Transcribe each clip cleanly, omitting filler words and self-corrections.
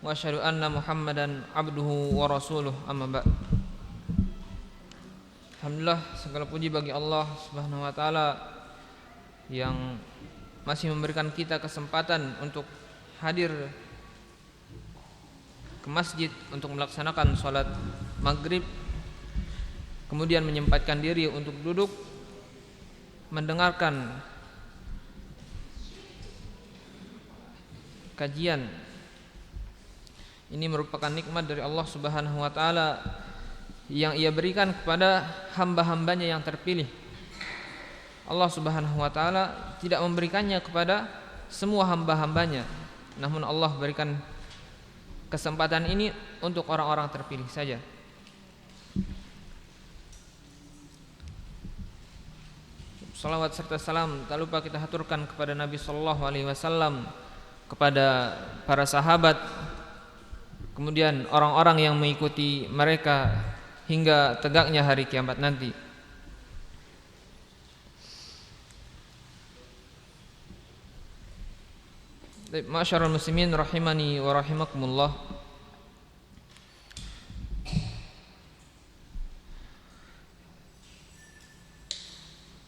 wa asyhadu anna Muhammadan abduhu wa rasuluh, amma ba'd. Alhamdulillah, segala puji bagi Allah Subhanahu wa taala yang masih memberikan kita kesempatan untuk hadir ke masjid untuk melaksanakan salat maghrib, kemudian menyempatkan diri untuk duduk mendengarkan kajian. Ini merupakan nikmat dari Allah Subhanahu wa taala yang Ia berikan kepada hamba-hambanya yang terpilih. Allah Subhanahu wa taala tidak memberikannya kepada semua hamba-hambanya, namun Allah berikan kesempatan ini untuk orang-orang terpilih saja. Salawat serta salam tak lupa kita haturkan kepada Nabi sallallahu alaihi wasallam, kepada para sahabat, kemudian orang-orang yang mengikuti mereka hingga tegaknya hari kiamat nanti. Ma'asyiral muslimin rahimani wa rahimakumullah.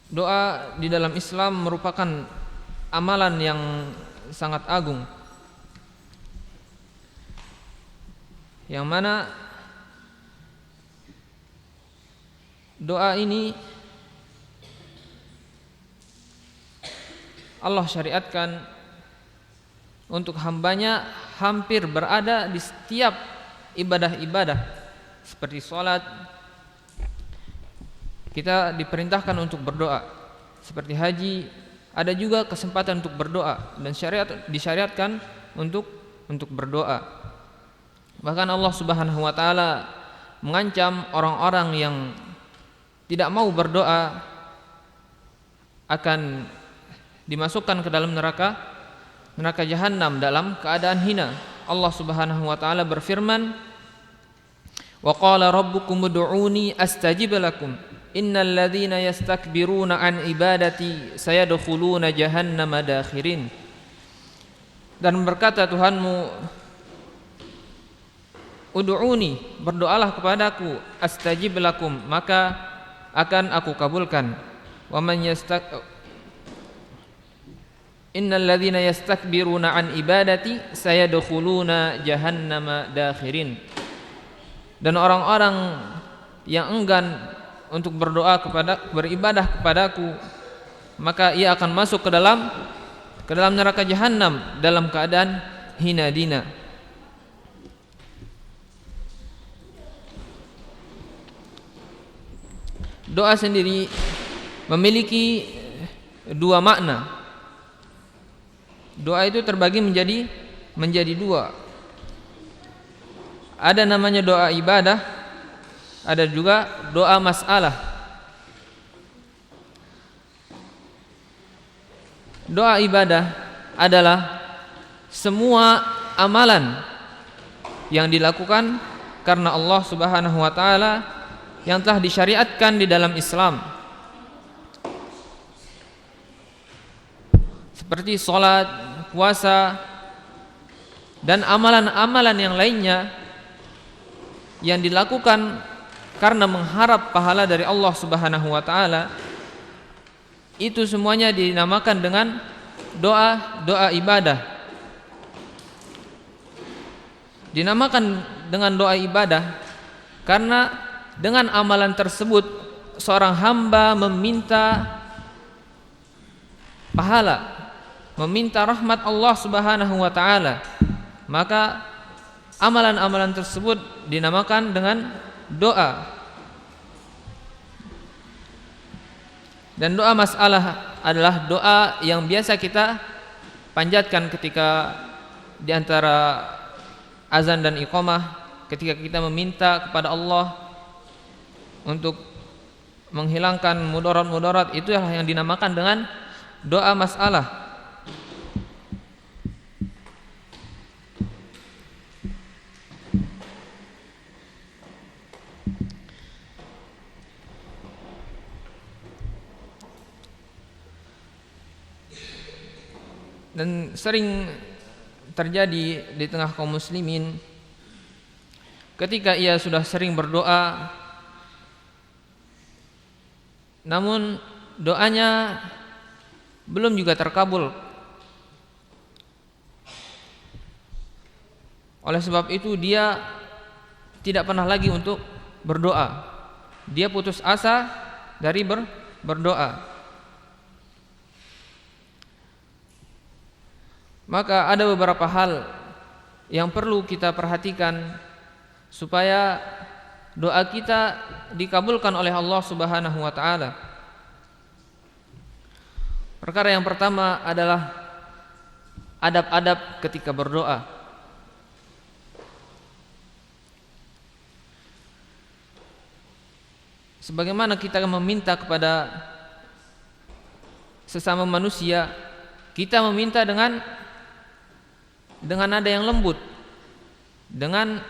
Doa di dalam Islam merupakan amalan yang sangat agung, yang mana doa ini Allah syariatkan untuk hambanya hampir berada di setiap ibadah-ibadah. Seperti sholat, kita diperintahkan untuk berdoa. Seperti haji, ada juga kesempatan untuk berdoa, dan disyariatkan untuk berdoa. Bahkan Allah Subhanahu wa taala mengancam orang-orang yang tidak mau berdoa akan dimasukkan ke dalam neraka jahanam dalam keadaan hina. Allah Subhanahu wa taala berfirman, "Wa qala rabbukum ud'uni astajib lakum innal ladzina yastakbiruna an ibadati sayadkhuluna jahannama dakhirin." Dan berkata Tuhanmu, "Ud'uni, berdoalah kepadaku, astajib lakum, maka akan aku kabulkan. Wa man innal ladzina yastakbiruna an ibadati sayadkhuluna jahannama dakhirin." Dan orang-orang yang enggan untuk beribadah kepadaku, maka ia akan masuk ke dalam neraka jahanam dalam keadaan hina dina. Doa sendiri memiliki dua makna. Doa itu terbagi menjadi dua. Ada namanya doa ibadah, ada juga doa masalah. Doa ibadah adalah semua amalan yang dilakukan karena Allah Subhanahu wa taala yang telah disyariatkan di dalam Islam, seperti sholat, puasa, dan amalan-amalan yang lainnya yang dilakukan karena mengharap pahala dari Allah Subhanahu wa taala. Itu semuanya dinamakan dengan doa ibadah. Dinamakan dengan doa ibadah karena dengan amalan tersebut seorang hamba meminta pahala, meminta rahmat Allah Subhanahu wa taala. Maka amalan-amalan tersebut dinamakan dengan doa. Dan doa masalah adalah doa yang biasa kita panjatkan ketika di antara azan dan iqamah, ketika kita meminta kepada Allah untuk menghilangkan mudarat-mudarat. Itulah yang dinamakan dengan doa masalah. Dan sering terjadi di tengah kaum muslimin ketika ia sudah sering berdoa, namun doanya belum juga terkabul. Oleh sebab itu dia tidak pernah lagi untuk berdoa. Dia putus asa dari berdoa. Maka ada beberapa hal yang perlu kita perhatikan supaya doa kita dikabulkan oleh Allah Subhanahu wa taala. Perkara yang pertama adalah adab-adab ketika berdoa. Sebagaimana kita meminta kepada sesama manusia, kita meminta dengan nada yang lembut, dengan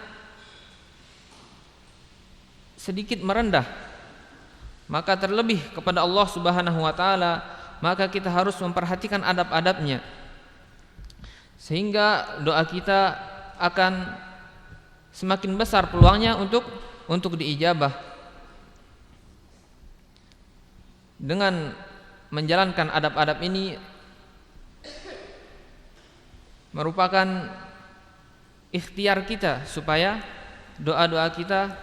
sedikit merendah. Maka terlebih kepada Allah Subhanahu wa taala, maka kita harus memperhatikan adab-adabnya, sehingga doa kita akan semakin besar peluangnya untuk diijabah. Dengan menjalankan adab-adab ini merupakan ikhtiar kita supaya doa-doa kita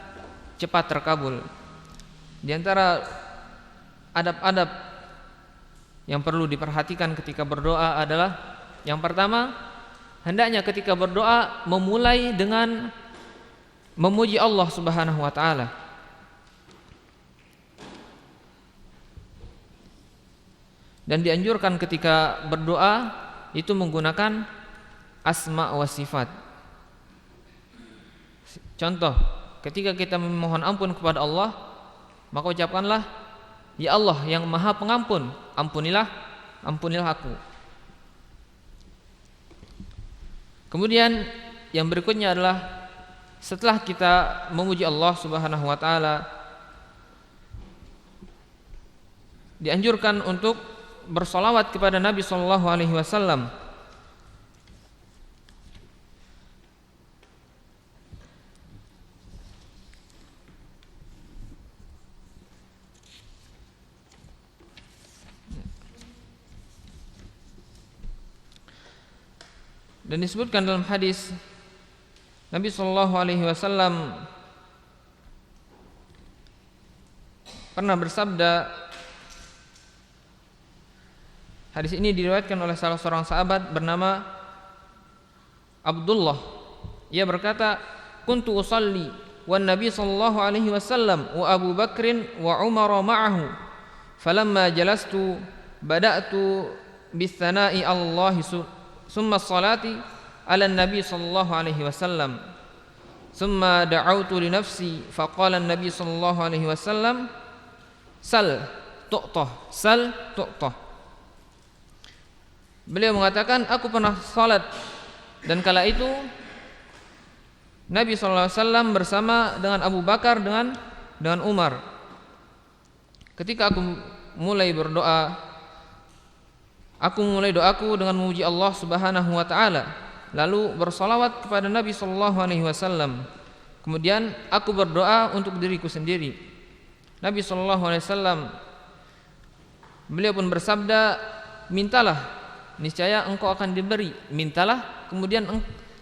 cepat terkabul. Di antara adab-adab yang perlu diperhatikan ketika berdoa adalah yang pertama, hendaknya ketika berdoa memulai dengan memuji Allah Subhanahu wa taala. Dan dianjurkan ketika berdoa itu menggunakan asma wa sifat. Contoh, ketika kita memohon ampun kepada Allah, maka ucapkanlah, ya Allah yang Maha Pengampun, ampunilah aku. Kemudian yang berikutnya adalah setelah kita memuji Allah Subhanahu wa taala, dianjurkan untuk bersolawat kepada Nabi sallallahu alaihi wasallam. Dan disebutkan dalam hadis Nabi sallallahu alaihi wasallam pernah bersabda. Hadis ini diriwayatkan oleh salah seorang sahabat bernama Abdullah. Ia berkata, "Kuntu usalli wan Nabi sallallahu alaihi wasallam wa Abu Bakrin wa Umar ma'ahu. Falamma jalastu bada'tu bis-sana'i Allah summa as-salati 'ala an-nabi sallallahu alaihi wasallam. Summa da'awtu li nafsi faqala an-nabi sallallahu alaihi wasallam, sal tu'tah." Beliau mengatakan, aku pernah salat dan kala itu Nabi sallallahu alaihi wasallam bersama dengan Abu Bakar dengan Umar. Ketika aku mulai berdoa, aku mulai doaku dengan memuji Allah Subhanahu wa taala, lalu bersalawat kepada Nabi sallallahu alaihi wasallam. Kemudian aku berdoa untuk diriku sendiri. Nabi sallallahu alaihi wasallam beliau pun bersabda, mintalah, niscaya engkau akan diberi. Mintalah, kemudian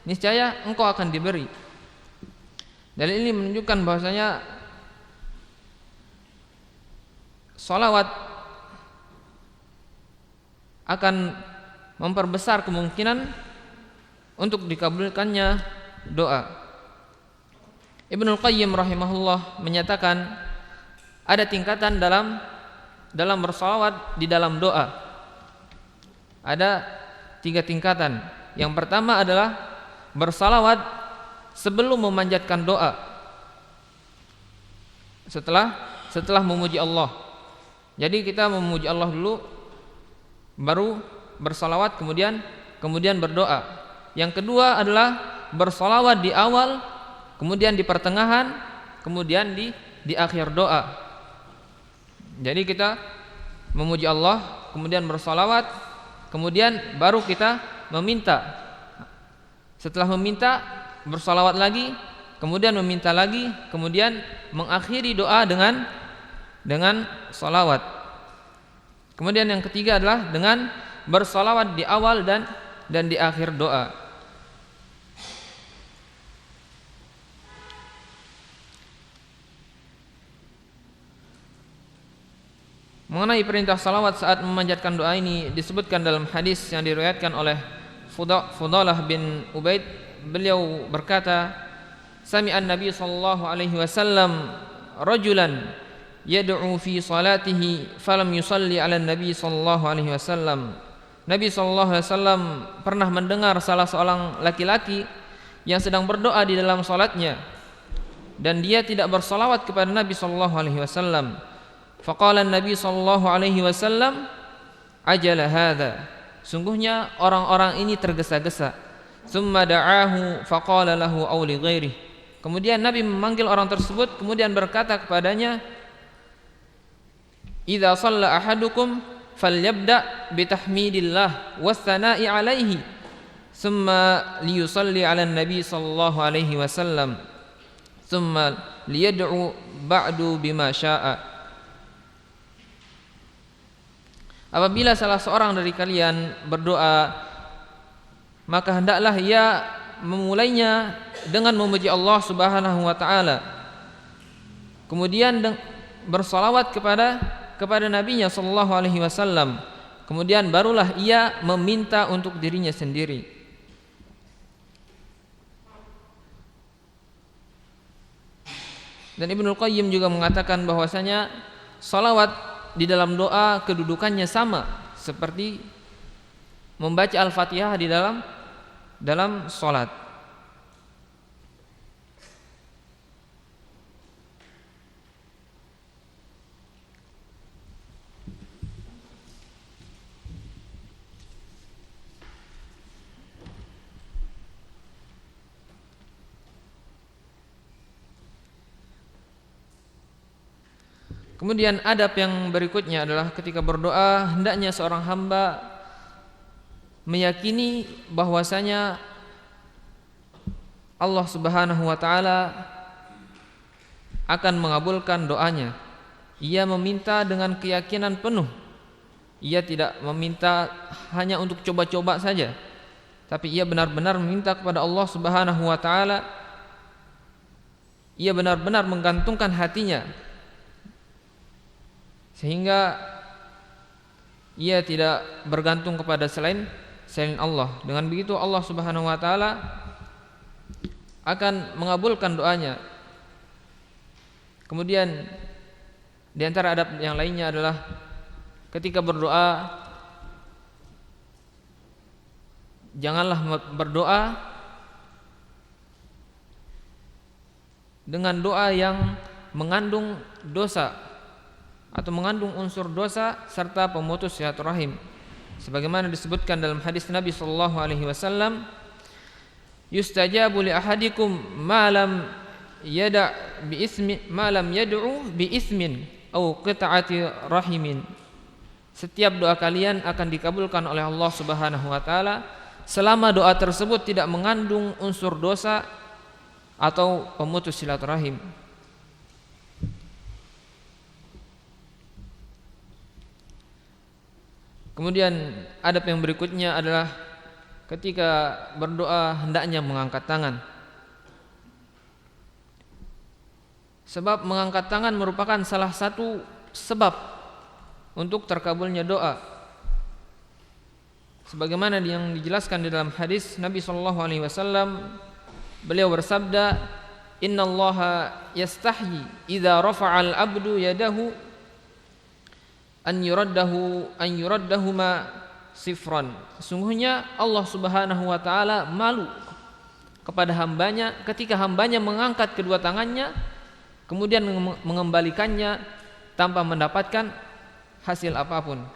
niscaya engkau akan diberi. Dalil ini menunjukkan bahwasanya salawat akan memperbesar kemungkinan untuk dikabulkannya doa. Ibnul Qayyim rahimahullah menyatakan ada tingkatan dalam bersalawat di dalam doa. Ada 3 tingkatan. Yang pertama adalah bersalawat sebelum memanjatkan doa. Setelah memuji Allah. Jadi kita memuji Allah dulu, baru bersalawat, kemudian berdoa. Yang kedua adalah bersalawat di awal, kemudian di pertengahan, kemudian di akhir doa. Jadi kita memuji Allah, kemudian bersalawat, kemudian baru kita meminta Setelah meminta, bersalawat lagi, kemudian meminta lagi, kemudian mengakhiri doa dengan salawat. Kemudian yang ketiga adalah dengan bersalawat di awal dan di akhir doa. Mengenai perintah salawat saat memanjatkan doa ini disebutkan dalam hadis yang diriwayatkan oleh Fudalah bin Ubaid. Beliau berkata, sami'an Nabi sallallahu alaihi wasallam rajulan yad'u fi salatihi falam yusalli 'ala Nabi sallallahu alaihi wasallam. Nabi sallallahu alaihi wasallam pernah mendengar salah seorang laki-laki yang sedang berdoa di dalam salatnya dan dia tidak bersalawat kepada Nabi sallallahu alaihi wasallam. Faqala Nabi sallallahu alaihi wasallam, ajala hadza. Sungguhnya orang-orang ini tergesa-gesa. Tsumma da'ahu faqala lahu aw li ghairihi. Kemudian Nabi memanggil orang tersebut, kemudian berkata kepadanya, idza shalla ahadukum falyabda bitahmidillah wassana'i alaihi thumma liyusalli 'alan nabi sallallahu alaihi wasallam thumma liyad'u ba'du bima syaa. Apabila salah seorang dari kalian berdoa, maka hendaklah ia memulainya dengan memuji Allah Subhanahu wa taala. Kemudian bersalawat kepada nabinya sallallahu alaihi wasallam. Kemudian barulah ia meminta untuk dirinya sendiri. Dan Ibnul Qayyim juga mengatakan bahwasanya salawat di dalam doa kedudukannya sama seperti membaca Al-Fatihah di dalam salat. Kemudian adab yang berikutnya adalah ketika berdoa hendaknya seorang hamba meyakini bahwasanya Allah Subhanahu wa taala akan mengabulkan doanya. Ia meminta dengan keyakinan penuh. Ia tidak meminta hanya untuk coba-coba saja, tapi ia benar-benar meminta kepada Allah Subhanahu wa taala. Ia benar-benar menggantungkan hatinya sehingga ia tidak bergantung kepada selain Allah. Dengan begitu Allah Subhanahu wa taala akan mengabulkan doanya. Kemudian di antara adab yang lainnya adalah ketika berdoa janganlah berdoa dengan doa yang mengandung dosa atau mengandung unsur dosa serta pemutus silaturahim, sebagaimana disebutkan dalam hadis Nabi sallallahu alaihi wasallam, yustajabu li ahadikum ma lam yad'u bi ismin aw qita'ati rahimin. Setiap doa kalian akan dikabulkan oleh Allah Subhanahu wa taala selama doa tersebut tidak mengandung unsur dosa atau pemutus silaturahim. Kemudian adab yang berikutnya adalah ketika berdoa hendaknya mengangkat tangan. Sebab mengangkat tangan merupakan salah satu sebab untuk terkabulnya doa. Sebagaimana yang dijelaskan di dalam hadis Nabi sallallahu alaihi wasallam, beliau bersabda, "Innallaha yastahyi idza rafa'al 'abdu yadahu an yuraddahuma sifran." Sesungguhnya Allah Subhanahu wa taala malu kepada hambanya ketika hambanya mengangkat kedua tangannya kemudian mengembalikannya tanpa mendapatkan hasil apapun.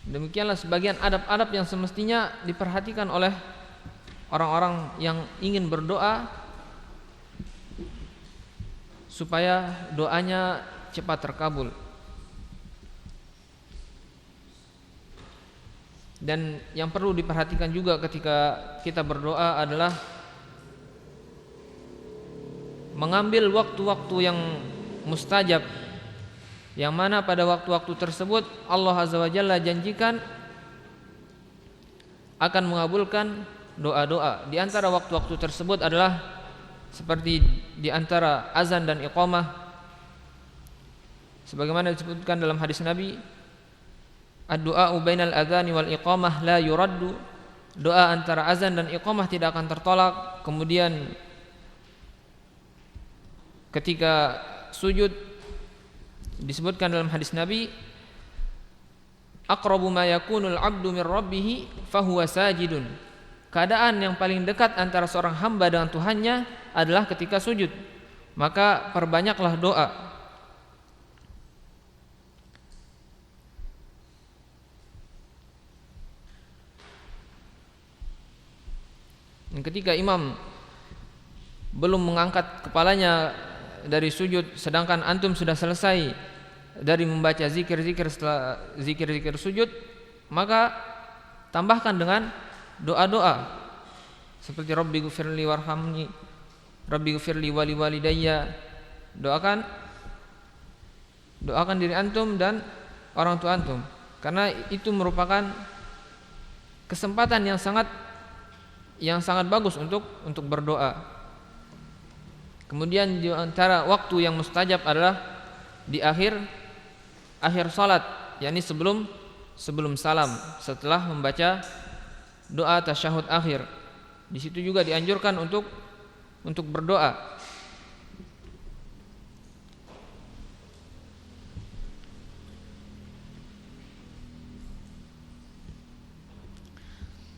Demikianlah sebagian adab-adab yang semestinya diperhatikan oleh orang-orang yang ingin berdoa supaya doanya cepat terkabul. Dan yang perlu diperhatikan juga ketika kita berdoa adalah mengambil waktu-waktu yang mustajab, yang mana pada waktu-waktu tersebut Allah Azza wa Jalla janjikan akan mengabulkan doa-doa. Di antara waktu-waktu tersebut adalah seperti di antara azan dan iqamah, sebagaimana disebutkan dalam hadis Nabi, ad-du'a'u bainal adzani wal iqamah la yuraddu. Doa antara azan dan iqamah tidak akan tertolak. Kemudian ketika sujud disebutkan dalam hadis Nabi, aqrabu ma yakunul 'abdu min rabbih fahuwa sajidun. Keadaan yang paling dekat antara seorang hamba dengan Tuhannya adalah ketika sujud. Maka perbanyaklah doa. Dan ketika imam belum mengangkat kepalanya dari sujud, sedangkan antum sudah selesai dari membaca zikir-zikir, setelah zikir-zikir sujud, maka tambahkan dengan doa-doa seperti Rabbighfirli warhamni, Rabbighfirli wali walidayya. Doakan diri antum dan orang tua antum, karena itu merupakan kesempatan yang sangat bagus untuk berdoa. Kemudian di antara waktu yang mustajab adalah di akhir salat, yakni sebelum salam, setelah membaca doa tasyahud akhir. Di situ juga dianjurkan untuk berdoa.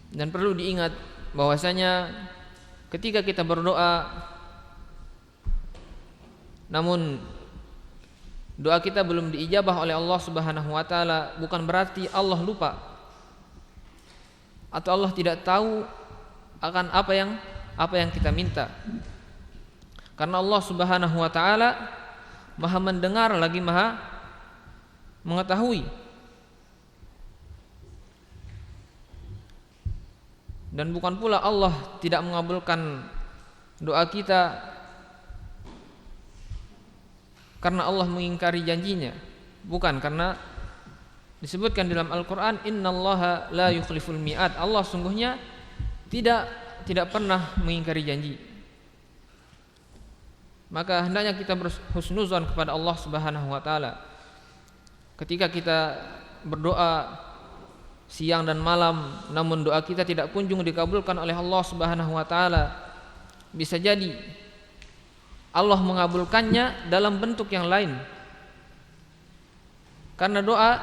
Dan perlu diingat bahwasanya ketika kita berdoa namun doa kita belum diijabah oleh Allah Subhanahu wa taala, bukan berarti Allah lupa atau Allah tidak tahu akan apa yang kita minta. Karena Allah Subhanahu wa taala Maha mendengar lagi Maha mengetahui. Dan bukan pula Allah tidak mengabulkan doa kita karena Allah mengingkari janjinya. Bukan, karena disebutkan dalam Al-Quran, innallaha la yukhliful mi'ad. Allah sungguhnya tidak pernah mengingkari janji. Maka hendaknya kita berhusnuzon kepada Allah Subhanahu wa taala. Ketika kita berdoa siang dan malam, namun doa kita tidak kunjung dikabulkan oleh Allah Subhanahu wa taala, bisa jadi Allah mengabulkannya dalam bentuk yang lain. Karena doa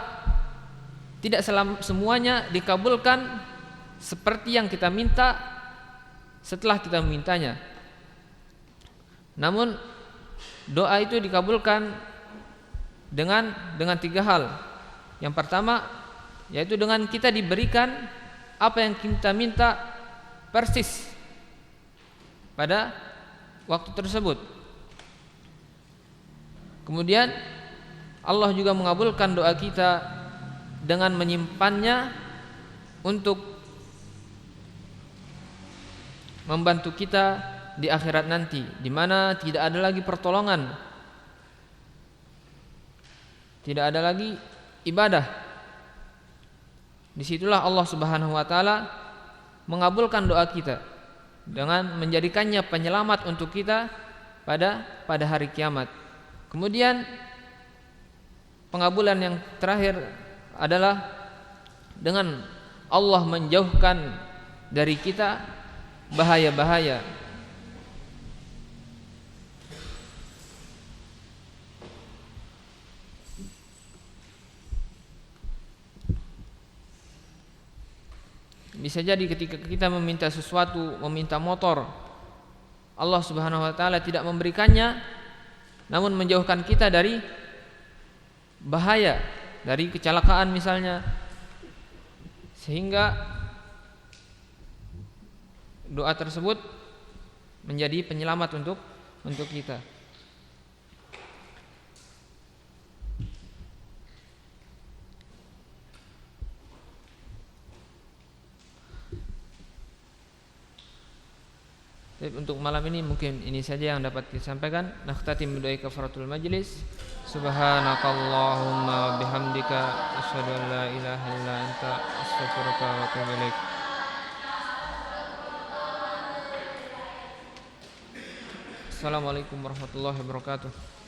tidak semuanya dikabulkan seperti yang kita minta setelah kita memintanya. Namun doa itu dikabulkan dengan 3 hal. Yang pertama yaitu dengan kita diberikan apa yang kita minta persis pada waktu tersebut. Kemudian Allah juga mengabulkan doa kita dengan menyimpannya untuk membantu kita di akhirat nanti, di mana tidak ada lagi pertolongan, tidak ada lagi ibadah. Disitulah Allah Subhanahu wa taala mengabulkan doa kita dengan menjadikannya penyelamat untuk kita pada hari kiamat. Kemudian pengabulan yang terakhir adalah dengan Allah menjauhkan dari kita bahaya-bahaya. Bisa jadi ketika kita meminta sesuatu, meminta motor, Allah Subhanahu wa taala tidak memberikannya, namun menjauhkan kita dari bahaya, dari kecelakaan misalnya, sehingga doa tersebut menjadi penyelamat untuk kita. Jadi untuk malam ini mungkin ini saja yang dapat disampaikan. Nakhtatim bidu'a kafaratul majlis. Subhanakallahumma wa bihamdika asyhadu an la ilaha illa anta astaghfiruka wa atubu ilaik. Assalamualaikum warahmatullahi wabarakatuh.